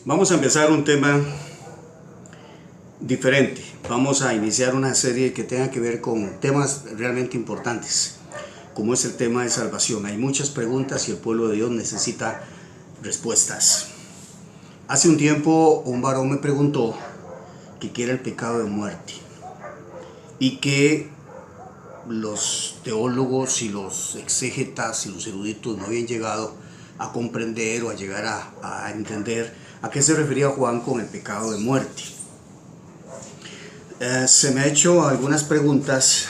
Vamos a empezar un tema diferente. Vamos a iniciar una serie que tenga que ver con temas realmente importantes, como es el tema de salvación. Hay muchas preguntas y el pueblo de Dios necesita respuestas. Hace un tiempo un varón me preguntó que qué era el pecado de muerte y que los teólogos y los exégetas y los eruditos no habían llegado a comprender o a llegar a entender a qué se refería Juan con el pecado de muerte. Se me ha hecho algunas preguntas,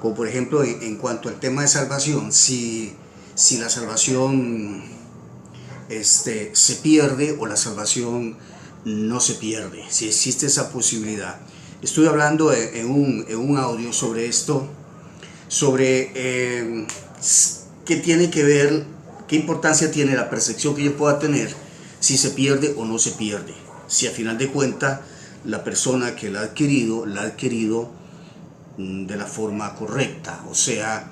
como por ejemplo en cuanto al tema de salvación, si la salvación se pierde o la salvación no se pierde, si existe esa posibilidad. Estuve hablando en un audio sobre esto, sobre qué tiene que ver, qué importancia tiene la percepción que yo pueda tener, si se pierde o no se pierde, si a final de cuentas la persona que la ha adquirido de la forma correcta, o sea,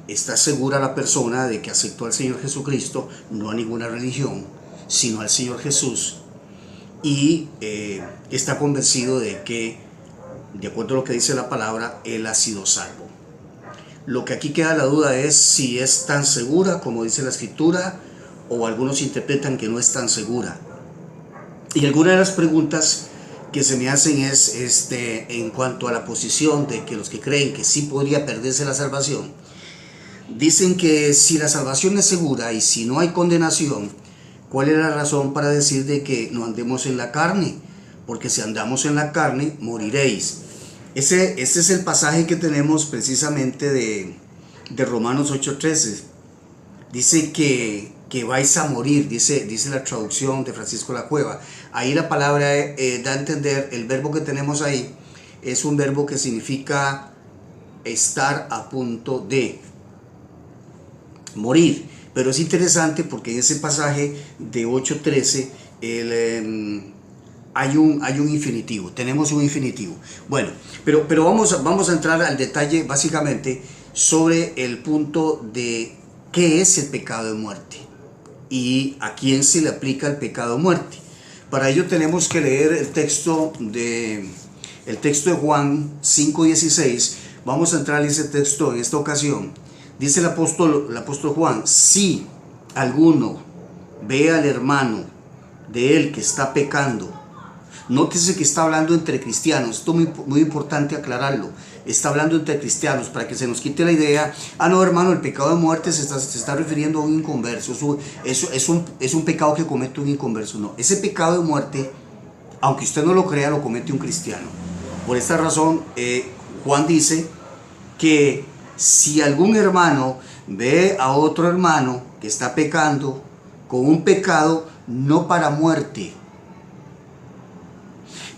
está segura la persona de que aceptó al Señor Jesucristo, no a ninguna religión, sino al Señor Jesús, y está convencido de que, de acuerdo a lo que dice la palabra, él ha sido salvo. Lo que aquí queda la duda es si es tan segura como dice la Escritura, o algunos interpretan que no es tan segura. Y alguna de las preguntas que se me hacen es en cuanto a la posición de que los que creen que sí podría perderse la salvación, dicen que si la salvación es segura y si no hay condenación, ¿cuál es la razón para decir de que no andemos en la carne? Porque si andamos en la carne, moriréis. Este es el pasaje que tenemos precisamente de Romanos 8:13. Dice que vais a morir, dice la traducción de Francisco La Cueva. Ahí la palabra da a entender, el verbo que tenemos ahí es un verbo que significa estar a punto de morir. Pero es interesante porque en ese pasaje de 8:13 hay un infinitivo, tenemos un infinitivo. Bueno, pero vamos a entrar al detalle básicamente sobre el punto de qué es el pecado de muerte y a quién se le aplica el pecado de muerte. Para ello tenemos que leer el texto de Juan 5:16. Vamos a entrar en ese texto en esta ocasión. Dice el apóstol Juan: si alguno ve al hermano de él que está pecando. Nótese que está hablando entre cristianos. Esto es muy importante aclararlo. Está hablando entre cristianos para que se nos quite la idea: no, hermano, el pecado de muerte se está refiriendo a un inconverso. Es un pecado que comete un inconverso. No, ese pecado de muerte, aunque usted no lo crea, lo comete un cristiano. Por esta razón, Juan dice que si algún hermano ve a otro hermano que está pecando con un pecado no para muerte,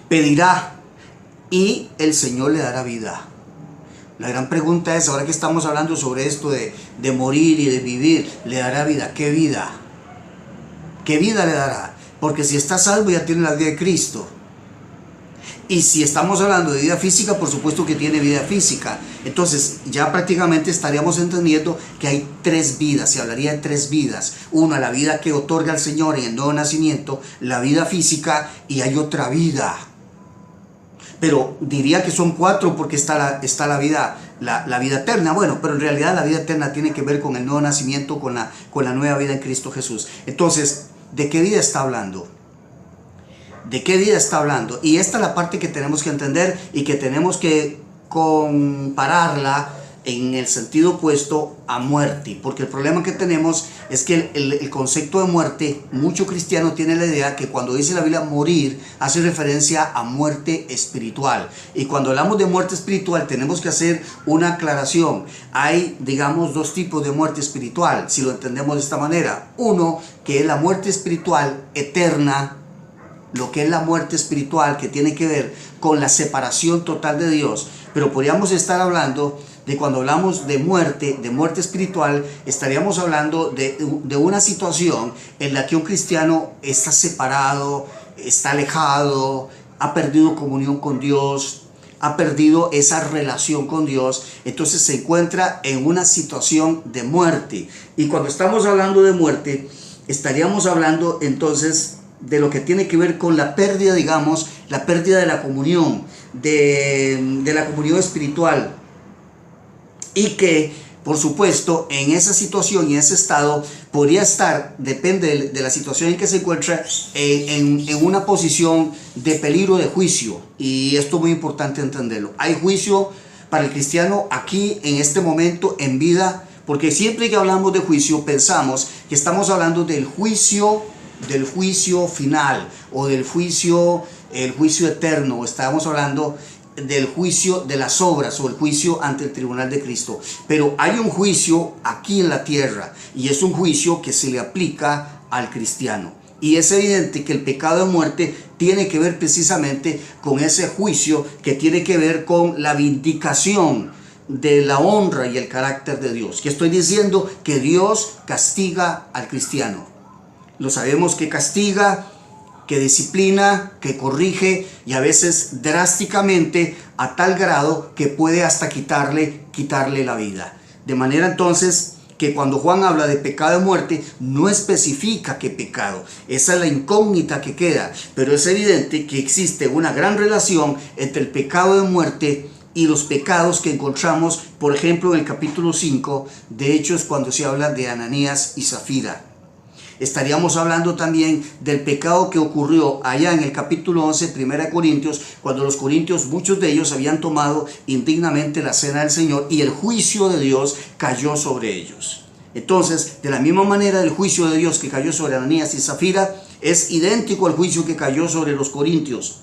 pedirá y el Señor le dará vida. La gran pregunta es, ahora que estamos hablando sobre esto de morir y de vivir, ¿le dará vida? ¿Qué vida? ¿Qué vida le dará? Porque si está salvo ya tiene la vida de Cristo. Y si estamos hablando de vida física, por supuesto que tiene vida física. Entonces ya prácticamente estaríamos entendiendo que hay tres vidas, se hablaría de tres vidas. Una, la vida que otorga el Señor en el nuevo nacimiento, la vida física, y hay otra vida. Pero diría que son cuatro porque está la vida eterna. Bueno, pero en realidad la vida eterna tiene que ver con el nuevo nacimiento, con la nueva vida en Cristo Jesús. Entonces, ¿de qué vida está hablando? ¿De qué vida está hablando? Y esta es la parte que tenemos que entender y que tenemos que compararla en el sentido opuesto a muerte, porque el problema que tenemos es que el concepto de muerte, mucho cristiano tiene la idea que cuando dice la Biblia morir, hace referencia a muerte espiritual, y cuando hablamos de muerte espiritual tenemos que hacer una aclaración. Hay, digamos, dos tipos de muerte espiritual, si lo entendemos de esta manera. Uno, que es la muerte espiritual eterna, lo que es la muerte espiritual, que tiene que ver con la separación total de Dios. Pero podríamos estar hablando de, cuando hablamos de muerte espiritual, estaríamos hablando de una situación en la que un cristiano está separado, está alejado, ha perdido comunión con Dios, ha perdido esa relación con Dios, entonces se encuentra en una situación de muerte. Y cuando estamos hablando de muerte, estaríamos hablando entonces de lo que tiene que ver con la pérdida, digamos, la pérdida de la comunión, de la comunión espiritual. Y que, por supuesto, en esa situación y ese estado podría estar, depende de la situación en que se encuentra, en una posición de peligro de juicio. Y esto es muy importante entenderlo. Hay juicio para el cristiano aquí, en este momento, en vida, porque siempre que hablamos de juicio pensamos que estamos hablando del juicio final o del juicio, el juicio eterno. Estamos hablando del juicio de las obras o el juicio ante el tribunal de Cristo. Pero hay un juicio aquí en la tierra y es un juicio que se le aplica al cristiano. Y es evidente que el pecado de muerte tiene que ver precisamente con ese juicio que tiene que ver con la vindicación de la honra y el carácter de Dios. Que estoy diciendo que Dios castiga al cristiano. Lo sabemos que castiga, que disciplina, que corrige y a veces drásticamente a tal grado que puede hasta quitarle la vida. De manera entonces que cuando Juan habla de pecado de muerte no especifica qué pecado. Esa es la incógnita que queda, pero es evidente que existe una gran relación entre el pecado de muerte y los pecados que encontramos, por ejemplo, en el capítulo 5 de Hechos, cuando se habla de Ananías y Zafira. Estaríamos hablando también del pecado que ocurrió allá en el capítulo 11, 1 Corintios, cuando los corintios, muchos de ellos habían tomado indignamente la cena del Señor y el juicio de Dios cayó sobre ellos. Entonces, de la misma manera, el juicio de Dios que cayó sobre Ananías y Zafira es idéntico al juicio que cayó sobre los corintios.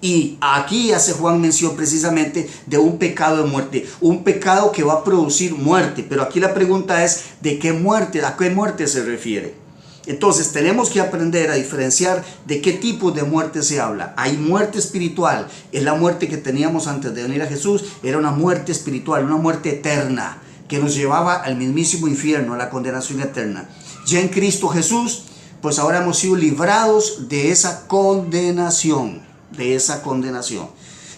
Y aquí hace Juan mención precisamente de un pecado de muerte, un pecado que va a producir muerte. Pero aquí la pregunta es, ¿de qué muerte? ¿A qué muerte se refiere? Entonces tenemos que aprender a diferenciar de qué tipo de muerte se habla. Hay muerte espiritual, es la muerte que teníamos antes de venir a Jesús, era una muerte espiritual, una muerte eterna, que nos llevaba al mismísimo infierno, a la condenación eterna. Ya en Cristo Jesús, pues ahora hemos sido librados de esa condenación,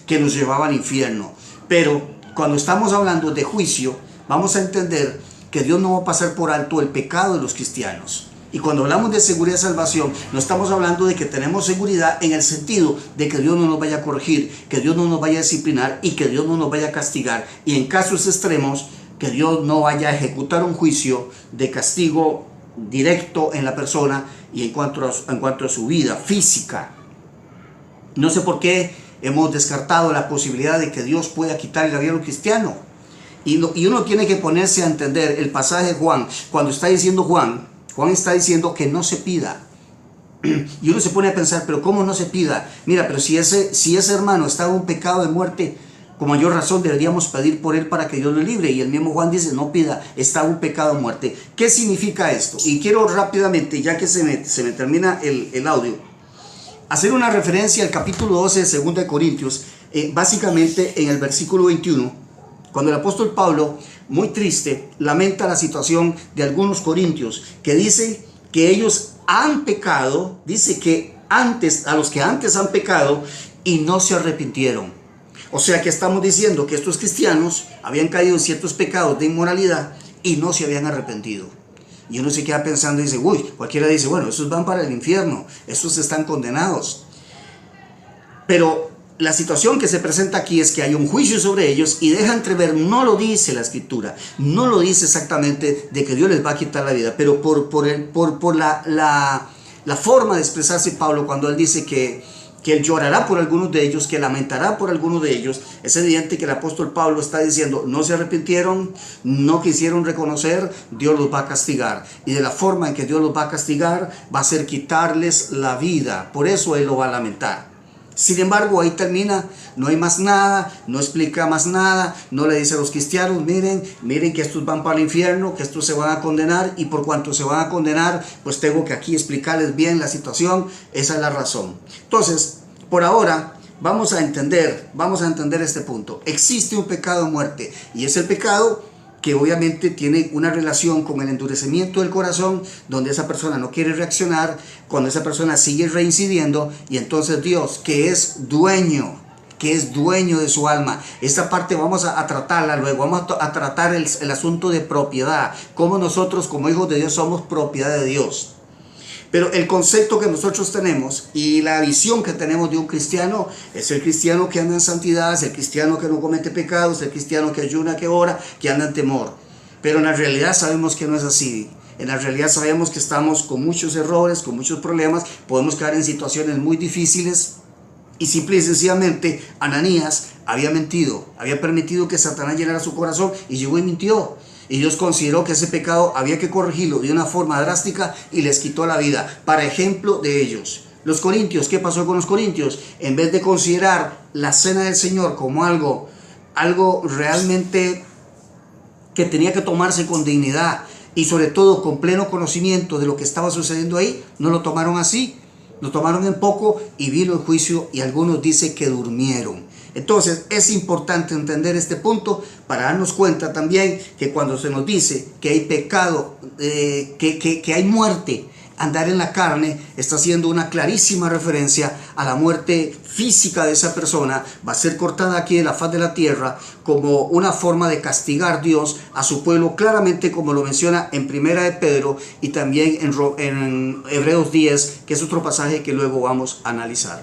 que nos llevaba al infierno. Pero cuando estamos hablando de juicio, vamos a entender que Dios no va a pasar por alto el pecado de los cristianos. Y cuando hablamos de seguridad de salvación, no estamos hablando de que tenemos seguridad en el sentido de que Dios no nos vaya a corregir, que Dios no nos vaya a disciplinar y que Dios no nos vaya a castigar. Y en casos extremos, que Dios no vaya a ejecutar un juicio de castigo directo en la persona y en cuanto a su vida física. No sé por qué hemos descartado la posibilidad de que Dios pueda quitar la vida a un cristiano. Y uno tiene que ponerse a entender el pasaje de Juan, cuando está diciendo Juan está diciendo que no se pida. Y uno se pone a pensar, pero ¿cómo no se pida? Mira, pero si ese hermano está en un pecado de muerte, con mayor razón deberíamos pedir por él para que Dios lo libre. Y el mismo Juan dice, no pida, está en un pecado de muerte. ¿Qué significa esto? Y quiero rápidamente, ya que se me termina el audio, hacer una referencia al capítulo 12 de 2 de Corintios, básicamente en el versículo 21, cuando el apóstol Pablo, muy triste, lamenta la situación de algunos corintios, que dice que ellos han pecado, dice que a los que antes han pecado y no se arrepintieron. O sea que estamos diciendo que estos cristianos habían caído en ciertos pecados de inmoralidad y no se habían arrepentido. Y uno se queda pensando y dice, uy, cualquiera dice, bueno, esos van para el infierno, esos están condenados. Pero la situación que se presenta aquí es que hay un juicio sobre ellos y deja entrever, no lo dice la Escritura, no lo dice exactamente de que Dios les va a quitar la vida, pero por la forma de expresarse Pablo cuando él dice que él llorará por algunos de ellos, que lamentará por algunos de ellos, es evidente que el apóstol Pablo está diciendo, no se arrepintieron, no quisieron reconocer, Dios los va a castigar. Y de la forma en que Dios los va a castigar, va a ser quitarles la vida. Por eso él lo va a lamentar. Sin embargo, ahí termina, no hay más nada, no explica más nada, no le dice a los cristianos, miren que estos van para el infierno, que estos se van a condenar, y por cuanto se van a condenar, pues tengo que aquí explicarles bien la situación, esa es la razón. Entonces, por ahora, vamos a entender este punto. Existe un pecado de muerte, y es el pecado que obviamente tiene una relación con el endurecimiento del corazón, donde esa persona no quiere reaccionar, cuando esa persona sigue reincidiendo, y entonces Dios, que es dueño de su alma, esta parte vamos a tratarla luego, vamos a tratar el asunto de propiedad, cómo nosotros como hijos de Dios somos propiedad de Dios. Pero el concepto que nosotros tenemos y la visión que tenemos de un cristiano es el cristiano que anda en santidad, es el cristiano que no comete pecados, el cristiano que ayuna, que ora, que anda en temor. Pero en la realidad sabemos que no es así. En la realidad sabemos que estamos con muchos errores, con muchos problemas, podemos caer en situaciones muy difíciles. Y simple y sencillamente Ananías había mentido, había permitido que Satanás llenara su corazón y llegó y mintió. Y Dios consideró que ese pecado había que corregirlo de una forma drástica y les quitó la vida, para ejemplo de ellos. Los corintios, ¿qué pasó con los corintios? En vez de considerar la cena del Señor como algo realmente que tenía que tomarse con dignidad y sobre todo con pleno conocimiento de lo que estaba sucediendo ahí, no lo tomaron así. Lo tomaron en poco y vino el juicio y algunos dicen que durmieron. Entonces es importante entender este punto para darnos cuenta también que cuando se nos dice que hay pecado, que hay muerte, andar en la carne, está haciendo una clarísima referencia a la muerte física de esa persona. Va a ser cortada aquí de la faz de la tierra como una forma de castigar Dios a su pueblo, claramente como lo menciona en Primera de Pedro y también en Hebreos 10, que es otro pasaje que luego vamos a analizar.